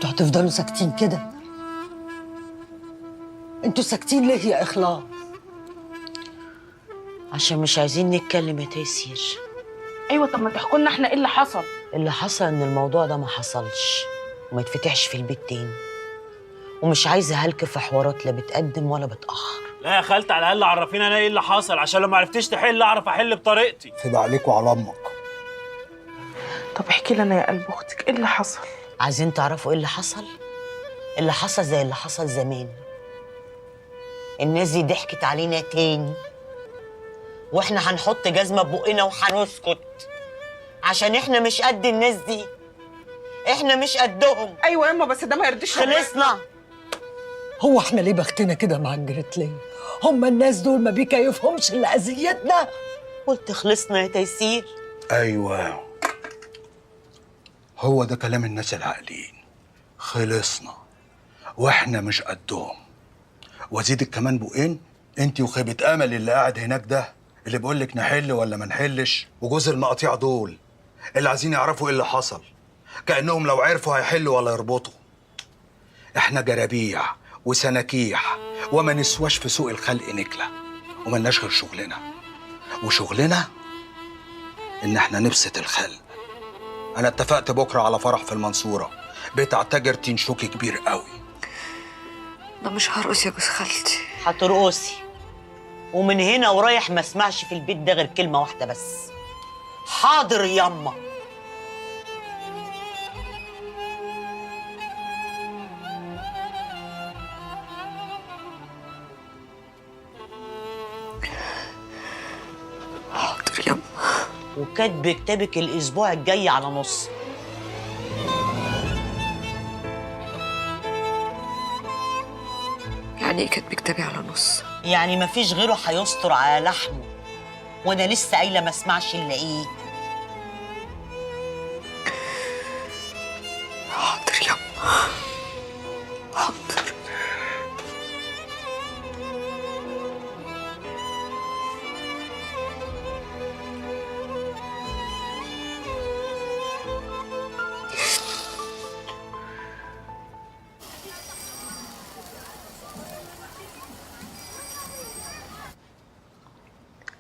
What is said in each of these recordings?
انتوا هتفضلوا ساكتين كده؟ انتوا ساكتين ليه يا إخلاص؟ عشان مش عايزين نتكلم يا تيسير. ايوه، طب ما تحكوا لنا احنا ايه اللي حصل؟ اللي حصل ان الموضوع ده ما حصلش وما يتفتحش في البيت تاني، ومش عايزه هلك في حوارات لا بتقدم ولا بتاخر. لا يا خالتي، على الاقل عرفينا انا ايه اللي حصل، عشان لو ما عرفتيش تحل اعرف احل بطريقتي. سيب عليك وعلى امك. طب احكي لنا يا قلب اختك ايه اللي حصل؟ عايزين تعرفوا ايه اللي حصل؟ اللي حصل زي اللي حصل زمان. الناس دي ضحكت علينا تاني، واحنا هنحط جزمه ببقنا وهنسكت، عشان احنا مش قد الناس دي، احنا مش قدهم. ايوه ياما، بس ده ما يرضيش. خلصنا. هو احنا ليه بختنا كده معجرت ليه؟ هم الناس دول ما بيكيفهمش الا اذيتنا. قلت خلصنا يا تيسير. ايوه، هو ده كلام الناس العاقلين. خلصنا واحنا مش قدهم. وازيدك كمان بقين، انت وخيبه امل اللي قاعد هناك ده، اللي بيقول لك نحل ولا ما نحلش، وجوز المقاطيع دول اللي عايزين يعرفوا ايه اللي حصل، كانهم لو عرفوا هيحلوا ولا يربطوا. احنا جرابيع وسناكيح وما نسواش في سوق الخلق نكله، وملناش غير شغلنا، وشغلنا ان احنا نبسط الخلق. انا اتفقت بكره على فرح في المنصوره بتاع تاجر تنشوكي كبير قوي. ده مش هرقص يا جوز خالتي. هترقصي، ومن هنا ورايح ما اسمعش في البيت ده غير كلمه واحده بس: حاضر ياما. حاضر ياما. وكاتب كتابك الاسبوع الجاي على نص. يعني ايه كاتب كتابي على نص؟ يعني مفيش غيره هيستر على لحمه، وانا لسه قايله ما اسمعش الا ايه؟ حاضر ياما، حاضر.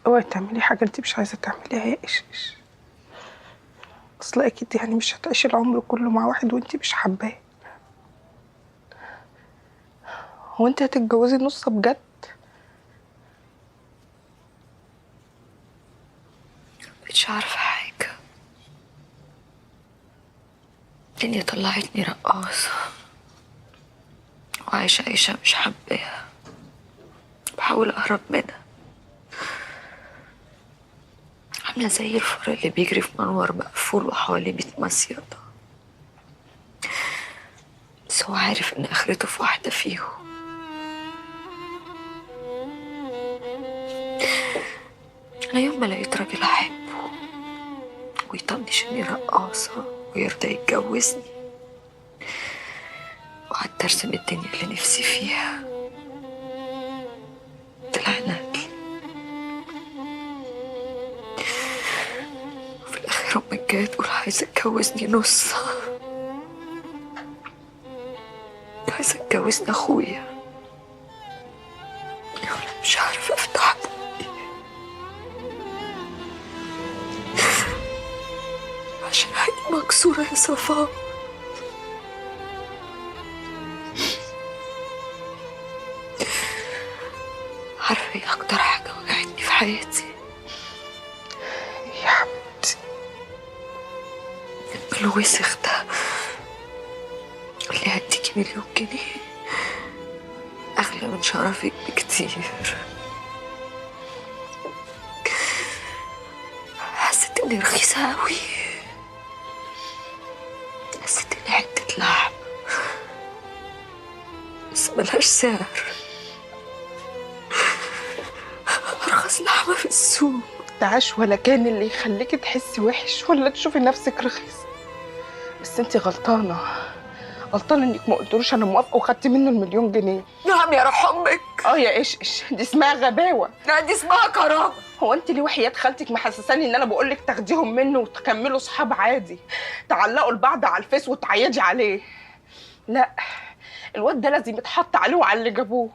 اوعي تعملي حاجه انت مش عايزه تعمليها يا ايش. اصل اكيد يعني مش هتعيشي العمر كله مع واحد وانت مش حباه. هو انت هتتجوزي نص بجد؟ مش عارفه حاجه. الدنيا طلعتني رقاصه وعايشه عيشه مش حباها، بحاول اهرب منها. عامله زي الفار اللي بيجري في منور مقفول وحواليه 100 مصيدة، بس هو عارف ان اخرته في واحده فيهم. انا يوم ما لقيت راجل احبه ويطنش اني رقاصه ويرضى يتجوزني، وقعدت ارسم الدنيا اللي نفسي فيها، طلع نقل. وفي الاخر امك جايه تقول عايزه تجوزني نص، عايزه تجوزني اخويا. وانا مش عارفه افتح بقي عشان عيني مكسوره يا صفاء. عارفه ايه اكتر حاجه وجعتني في حياتي؟ يا حبيبتي، الوسخ ده اللي هديكي 1,000,000 جنيه اغلى من شرفك بكتير. حسيت اني رخيصه قوي، حسيت اني حته لحم بس ملهاش سعر، ارخص لحمه في السوق. تعاش ولا كان اللي يخليكي تحسي وحش ولا تشوفي نفسك رخيص. بس انتي غلطانه، غلطانه انك ما قلتلوش انا موافقه وخدتي منه ال1,000,000 جنيه. نعم يا روح امك. يا ايش دي اسمها غباوه. لا دي اسمها كرامه. هو انت ليه وحياة خالتك محسساني ان انا بقول لك تاخديهم منه وتكملوا صحاب عادي، تعلقوا لبعض على الفيس وتعيدي عليه؟ لا، الواد ده لازم يتحط عليه وعلى اللي جابوه،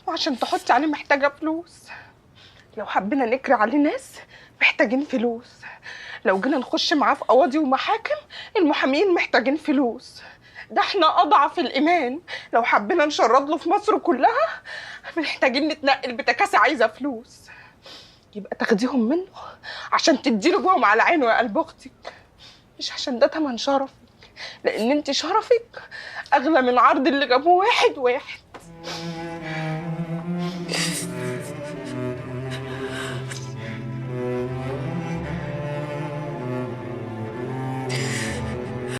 وعشان تحطي عليه محتاجه فلوس. لو حبينا نكري عليه ناس محتاجين فلوس، لو جينا نخش معاه في قواضي ومحاكم المحامين محتاجين فلوس. ده احنا اضعف الايمان، لو حبينا نشرد له في مصر كلها محتاجين نتنقل بتكاسي عايزه فلوس. يبقى تاخديهم منه عشان تديله بهم على عينه يا قلب اختك، مش عشان ده تمن شرفك، لان انت شرفك اغلى من عرض اللي جابوه واحد واحد.